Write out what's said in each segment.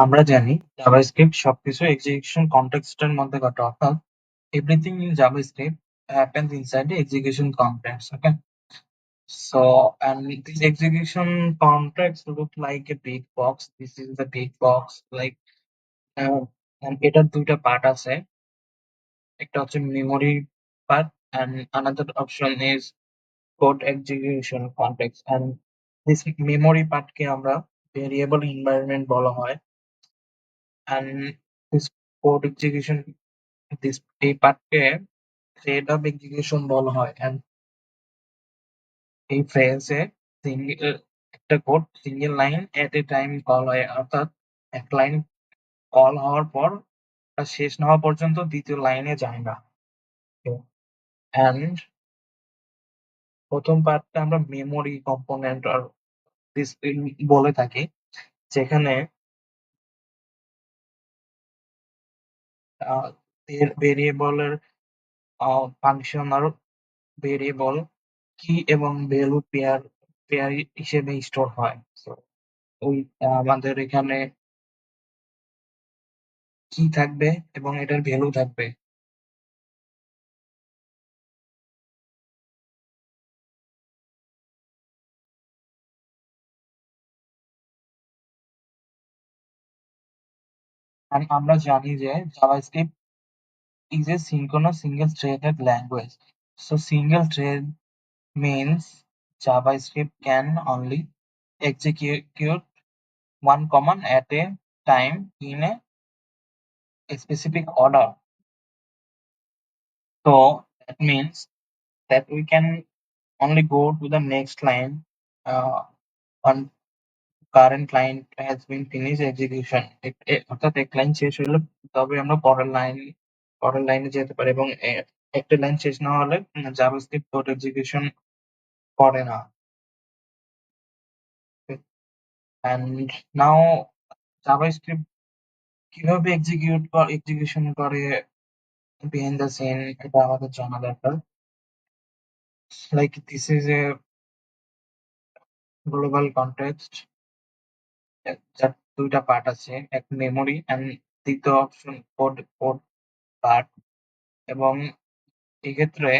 আমরা জানি জাভাস্ক্রিপ্ট সবকিছু এক্সিকিউশন কনটেক্সট এর মধ্যে ঘটে। অর্থাৎ everything in JavaScript happens inside the execution context. Okay, and this execution context look like a big box. This is the big box, like uh, and এটার দুইটা part আছে। একটা হচ্ছে memory part and another option is code execution context. And this memory part কে আমরা variable environment বলা হয়, and this code execution this এই পার্টকে thread of execution বলা হয়। এন্ড এই ফ্রেজে সিঙ্গেল একটা কোড সিঙ্গেল লাইন এট এ টাইম কল হয়। অর্থাৎ এক লাইন কল হওয়ার পর তা শেষ না হওয়া পর্যন্ত দ্বিতীয় লাইনে যায় না। এন্ড প্রথম পার্টটা আমরা মেমোরি কম্পোনেন্ট আর দিস বলে থাকি, যেখানে ভেরিয়েবলের ফাংশন আর ভেরিয়েবল কি এবং ভ্যালু পেয়ার পেয়ার হিসেবে স্টোর হয়। So, ওই আমাদের এখানে কি থাকবে এবং এটার ভ্যালু থাকবে। আর আমরা জানি যে JavaScript is a synchronous single-threaded language. So single thread means JavaScript can only execute one command at a time in a specific order. So that means that we can only go to the next line on current line has been finished execution. অর্থাৎ এক line শেষ হলে তবে আমরা পরের লাইনে যেতে পারি, এবং একটা লাইন শেষ না হলে জাভাস্ক্রিপ্ট কোড এক্সিকিউশন করে না। এন্ড নাও জাভাস্ক্রিপ্ট কিভাবে এক্সিকিউশন করে বিহাইন্ড দ্য সিন, এটা আমাদের জানা দরকার। Like this is a global context, যার দুইটা পার্ট আছে, এক মেমোরি এন্ড দ্বিতীয় অপশন কোড কোড পার্ট। এবং এক্ষেত্রে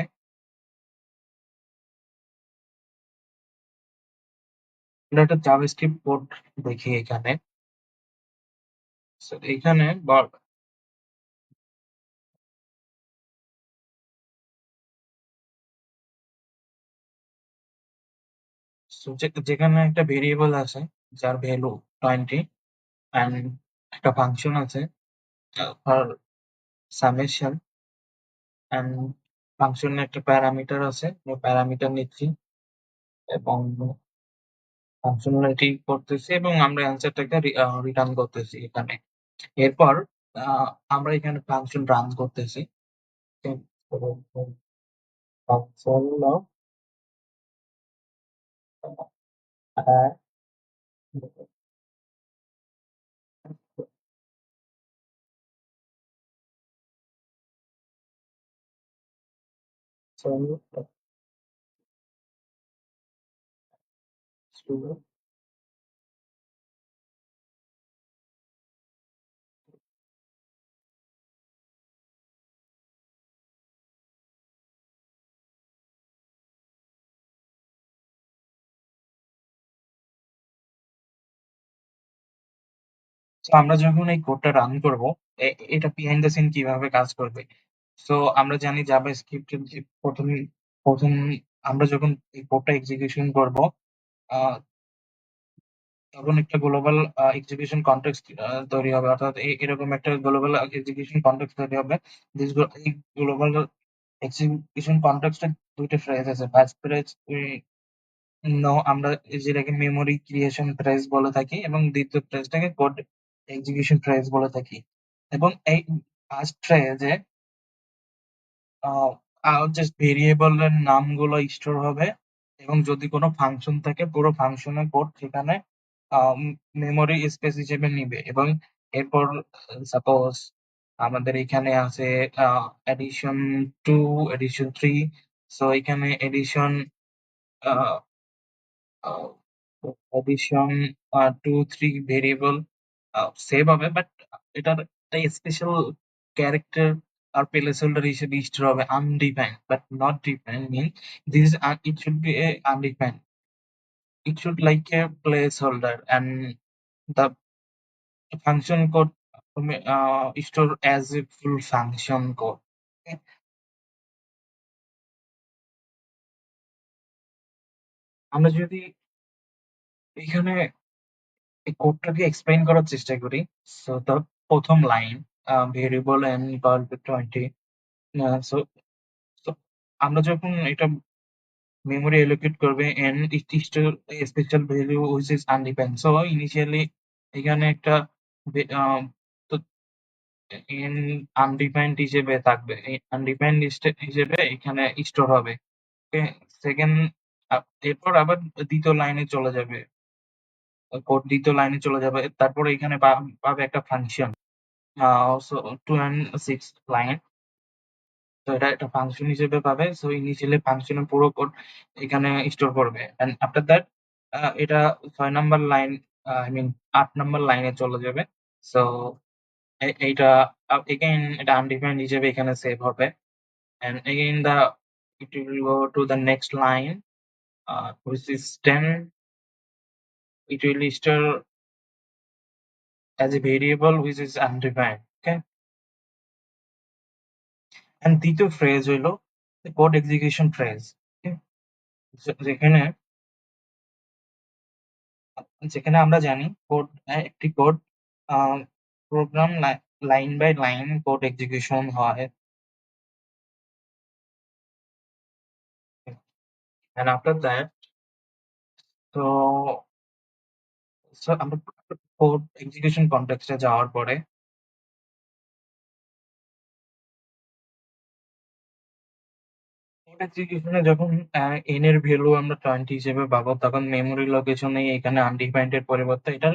আমরা একটা জাভাস্ক্রিপ্ট কোড দেখি এখানে। So, এখানে যেখানে একটা ভেরিয়েবল আছে যার ভ্যালু 20 এন্ড একটা ফাংশন আছে ফর সামেশন, এন্ড ফাংশনের একটা প্যারামিটার আছে, প্যারামিটার নিচ্ছি এবং ফাংশনালিটি করতেছি এবং আমরা অ্যান্সারটাকে রিটার্ন করতেছি এখানে। এরপর আমরা এখানে ফাংশন রান করতেছি। ফাংশন আমরা যখন এই কোডটা রান করব, এটা বিহাইন্ড দ্য সিন কিভাবে কাজ করবে। সো আমরা জানি জাভাস্ক্রিপ্ট এর যে প্রথম আমরা যখন এই কোডটা এক্সিকিউশন করব, আহ, তখন একটা গ্লোবাল এক্সিকিউশন কনটেক্সট তৈরি হবে। অর্থাৎ এরকম একটা গ্লোবাল এক্সিকিউশন কনটেক্সট তৈরি হবে। এই গ্লোবাল এক্সিকিউশন কনটেক্সটের দুইটা ফ্রেজ আছে। ফার্স্ট ফ্রেজ আমরা যেটাকে মেমোরি ক্রিয়েশন ফ্রেজ বলে থাকি, এবং দ্বিতীয় ফ্রেজটাকে কোড এক্সিকিউশন ফ্রেজ বলে থাকি। এবং এই ফার্স্ট ফ্রেজে জাস্ট ভেরিয়েবলের নামগুলো স্টোর হবে, এবং যদি কোনো ফাংশন থাকে পুরো ফাংশনের কোড সেখানে মেমোরি স্পেস হিসেবে নিবে। এবং এরপর সাপোজ আমাদের এখানে আছে এডিশন 2, এডিশন 3। সো এখানে এডিশন এডিশন 2, 3 ভেরিয়েবল সেভ হবে, বাট এটার একটা স্পেশাল ক্যারেক্টার আর প্লেস হোল্ডার হিসেবে স্টোর হবে undefined, but not defined mean this it should be a undefined, it should like a placeholder, and the function code store as a full function code. Okay? আমরা যদি এখানে এই কোডটাকে explain করার চেষ্টা করি, so the প্রথম line variable n equal to 20, so so আমরা যখন এটা মেমোরি এলোকেট করবে n it is to a special value which is undefined, so initially এখানে একটা তো in undefined হিসেবে থাকবে, এই undefined হিসেবে এখানে স্টোর হবে। ওকে, সেকেন্ড এরপর আবার দ্বিতীয় লাইনে চলে যাবে, কোড দ্বিতীয় লাইনে চলে যাবে, তারপরে এখানে পাবে একটা ফাংশন, সো 2 and 6 লাইন, তো এটা একটা ফাংশন হিসেবে পাবে, সো ইনিশিয়ালি ফাংশনের পুরো কোড এখানে স্টোর করবে, এন্ড আফটার দ্যাট এটা 6 number line, I mean 8 number লাইনে চলে যাবে, সো এইটা এগেইন এটা আনডিফাইন্ড হিসেবে এখানে সেভ হবে, and again it will go to the next line, which is 10, it will store as a variable which is undefined. Okay, and দ্বিতীয় phrase হইলো code execution phrase. Okay, যেখানে যেখানে আমরা জানি কোড, একটি code program line by line code execution হয়, and after that, so আমরা code execution কনটেক্সটে যাওয়ার পরে কোড এক্সিকিউশনে যখন n এর ভ্যালু আমরা 20 হিসেবে পাবো, তখন মেমোরি লোকেশনে এখানে আনডিফাইন্ড এর পরিবর্তে এটা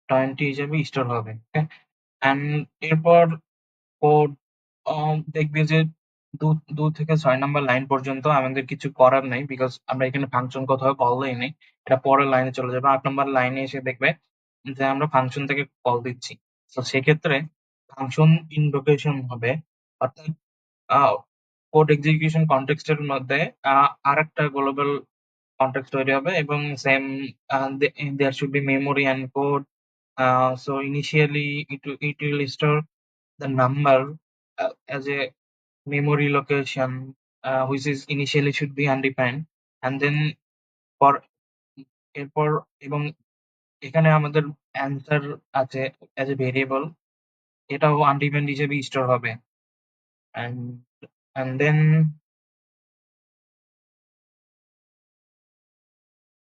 20 হিসেবে স্টোর হবে। ওকে, অ্যান্ড এরপর কোড দেখবে যে 2 থেকে 6 নাম্বার লাইন পর্যন্ত আমাদের কিছু করার নাই, বিকজ আমরা এখানে ফাংশন কোথাও কল দেইনি, এটা পরের লাইনে চলে যাবে। 8 নাম্বার লাইনে এসে দেখবে যে আমরা ফাংশন থেকে কল দিচ্ছি, তো সেক্ষেত্রে ফাংশন ইনভোকেশন হবে, অর্থাৎ কোড এক্সিকিউশন কনটেক্সট এর মধ্যে আরেকটা গ্লোবাল কনটেক্সট তৈরি হবে, এবং same there should be memory and code. So initially it will store the number as a memory location, which is initially should be undefined, and then for এরপর এবং এখানে আমাদের অ্যান্সার আছে as a variable, এটাও undefined হিসেবে store হবে, and then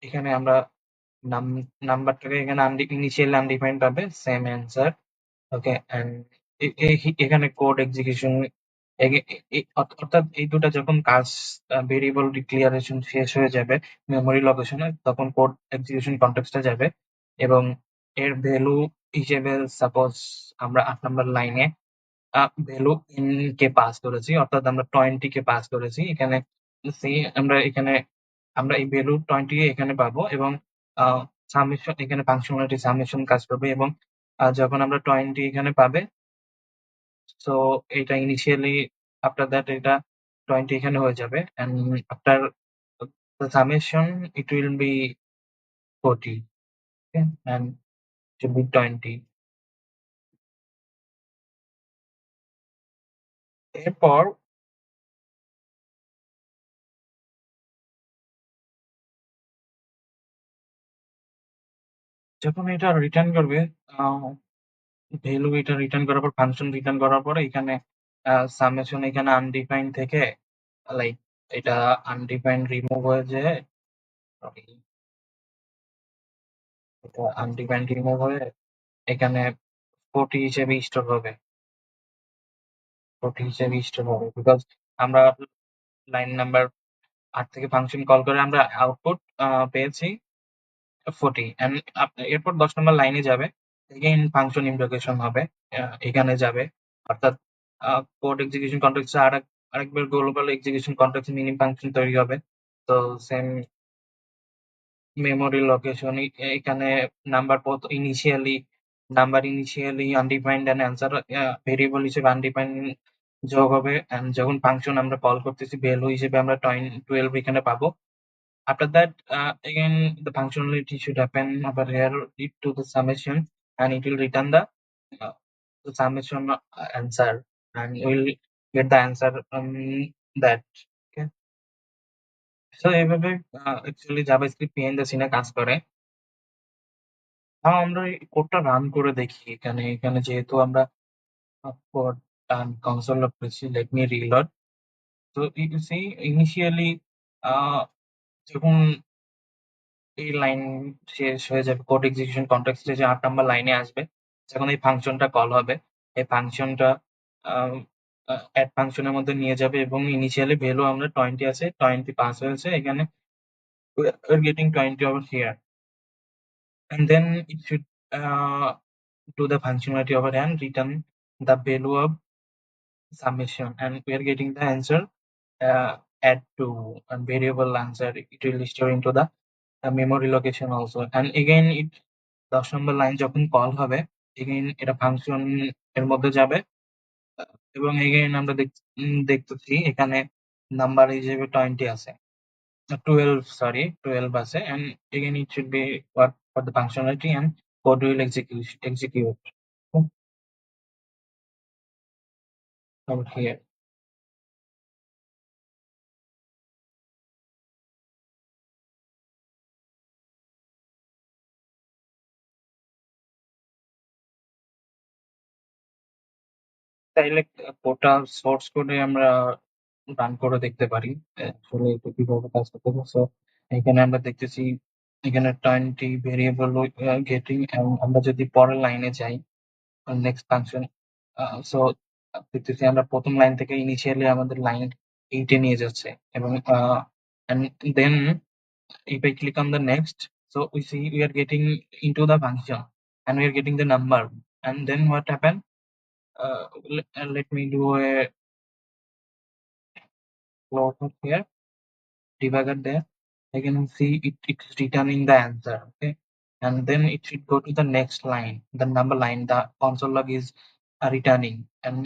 এখানে আমরা নাম্বারটাকে এখানে ইনিশিয়াল আনডিফাইন্ড পাবে, সেম অ্যান্সার। ওকে, এন্ড এখানে কোড এক্সিকিউশন অর্থাৎ এই দুটা যখন কাজ ভেরিয়েবল ডিক্লারেশন শেষ হয়ে যাবে মেমোরি লোকেশনে, তখন কোড এক্সিকিউশন কনটেক্সটে যাবে, এবং এর ভ্যালু হিসেবে সাপোজ আমরা 8 নাম্বার লাইনে ভ্যালু ইন কে পাস করেছি, অর্থাৎ আমরা 20 কে পাস করেছি এখানে, আমরা এখানে আমরা এই ভ্যালু 20 এখানে পাবো, এবং সামেশন এখানে ফাংশনালিটি সামেশন কাজ করবে, এবং যখন আমরা 20 এখানে পাবে, সো এটা ইনিশিয়ালি আফটার দ্যাট এটা 20 এখানে হয়ে যাবে, and after the summation it will be 40, okay, and it will be 20। এরপর যখন এটা রিটার্ন করবে, ভ্যালু এটা রিটার্ন করার পর, ফাংশন রিটার্ন করার পরে এখানে সামেশন এখানে আনডিফাইন্ড থেকে লাইক এটা আনডিফাইন্ড রিমুভ হয়ে যায়, sorry, এটা আনডিফাইন্ড রিমুভ হয়ে এখানে 40 হিসেবে স্টোর হবে, 40 হিসেবে স্টোর হবে, বিকজ আমরা লাইন নাম্বার 8 থেকে ফাংশন কল করে আমরা আউটপুট পেয়েছি 40, এন্ড এরপর 10 নম্বর লাইনে যাবে, এগেইন ফাংশন ইনভোকেশন হবে, এখানে যাবে, অর্থাৎ কোড এক্সিকিউশন কনটেক্সটে আরেকবার global execution context mini function তৈরি হবে, তো সেম মেমোরি লোকেশন এখানে number initially number initially undefined and answer variable হিসেবে আনডিফাইন্ড যোগ হবে, এন্ড যখন ফাংশন আমরা কল করতেছি ভ্যালু হিসেবে আমরা 12 এখানে পাবো। After that, again, the functionality should happen over here lead to the summation, and it will return the summation answer, and we'll get the answer from that. Okay. So এইভাবে actually JavaScript behind the scene এ কাজ করে। আমরা এই কোডটা run করে দেখি। এখানে যেহেতু আমরা কোড কনসোল করেছি, let me reload. So you see initially যখন এই লাইন শেষ হয়ে যাবে, কোড এক্সিকিউশন কনটেক্সটে যে ৮ নাম্বার লাইনে আসবে, যখন এই ফাংশনটা কল হবে, এই ফাংশনটা এড ফাংশনের মধ্যে নিয়ে যাবে এবং ইনিশিয়ালি ভ্যালু আমরা 20 আছে, 20 পাস হয়েছে এখানে, we're getting 20 over here, and then it should do the functionality over here and return the value of summation, and we are getting the answer add to a variable answer. It will store into the memory location also, and again it ১০ number line যখন call হবে, again এটা function এর মধ্যে যাবে, এবং again আমরা দেখতেছি এখানে নাম্বার হিসেবে 20 আছে, 12 সরি 12 আছে, and again it should be what for the functionality and code will execute over here. চাইলে কোডটা সোর্স কোডে আমরা রান করে দেখতে পারি আসলে এটা কিভাবে কাজ করতেছে। সো এখানে আমরা দেখতেছি এখানে 20 ভেরিয়েবল গেটিং, এবং আমরা যদি পরের লাইনে যাই নেক্সট ফাংশন, সো দেখতেছি আমরা প্রথম লাইন থেকে ইনিশিয়ালি আমাদের লাইন 8 এ নিয়ে যাচ্ছে, এবং and then if I click on the next, so we see we are getting into the function and we are getting the number, and then what happened, let me do a plot up here, debugger there. I can see it's returning the answer. Okay, and then it should go to the next line, the number line, the console log is returning, and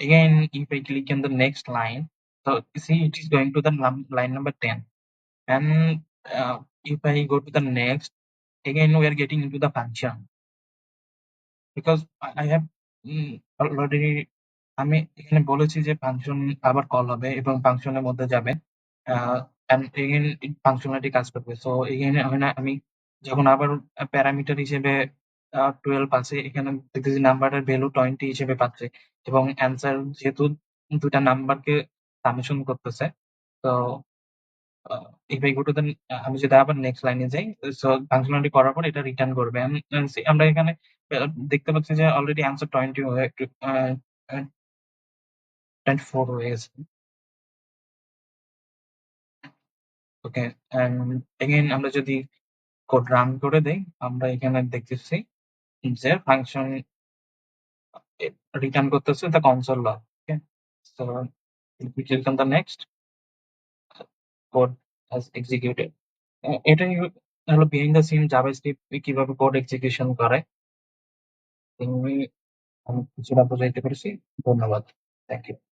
again if I click on the next line, so you see it is going to the line number 10, and if I go to the next, again we are getting into the function, because I have already আমি এখানে বলেছি যে function আবার call হবে এবং ফাংশনের মধ্যে যাবে, and again ফাংশনালিটি কাজ করবে। সো এখানে হয় না, আমি যখন আবার প্যারামিটার হিসেবে 12 আছে, এখানে দেখতেছি নাম্বারের ভ্যালু 20 হিসেবে পাচ্ছে, এবং অ্যান্সার যেহেতু দুটা নাম্বারকে সামেশন করতেছে, তো if I go to the আমি যদি আবার নেক্সট লাইনে যাই, সো ফাংশনালিটি করার পর এটা রিটার্ন করবে। আমরা এখানে দেখতে পাচ্ছি যে অলরেডি অ্যান্সার 20 হয়ে 24 হয়ে গেছে। ওকে, অ্যান্ড এগেইন আমরা যদি কোড রান করে দেই, আমরা এখানে দেখতেছি যে ফাংশন রিটার্ন করতেছে the console log. Okay, so if we click on the next, code has executed. এটাই হলো behind the scene জাভাস্ক্রিপ্ট কিভাবে কোড এক্সিকিউশন করে। আমি কিছুটা বোঝাইতে পেরেছি। ধন্যবাদ। Thank you.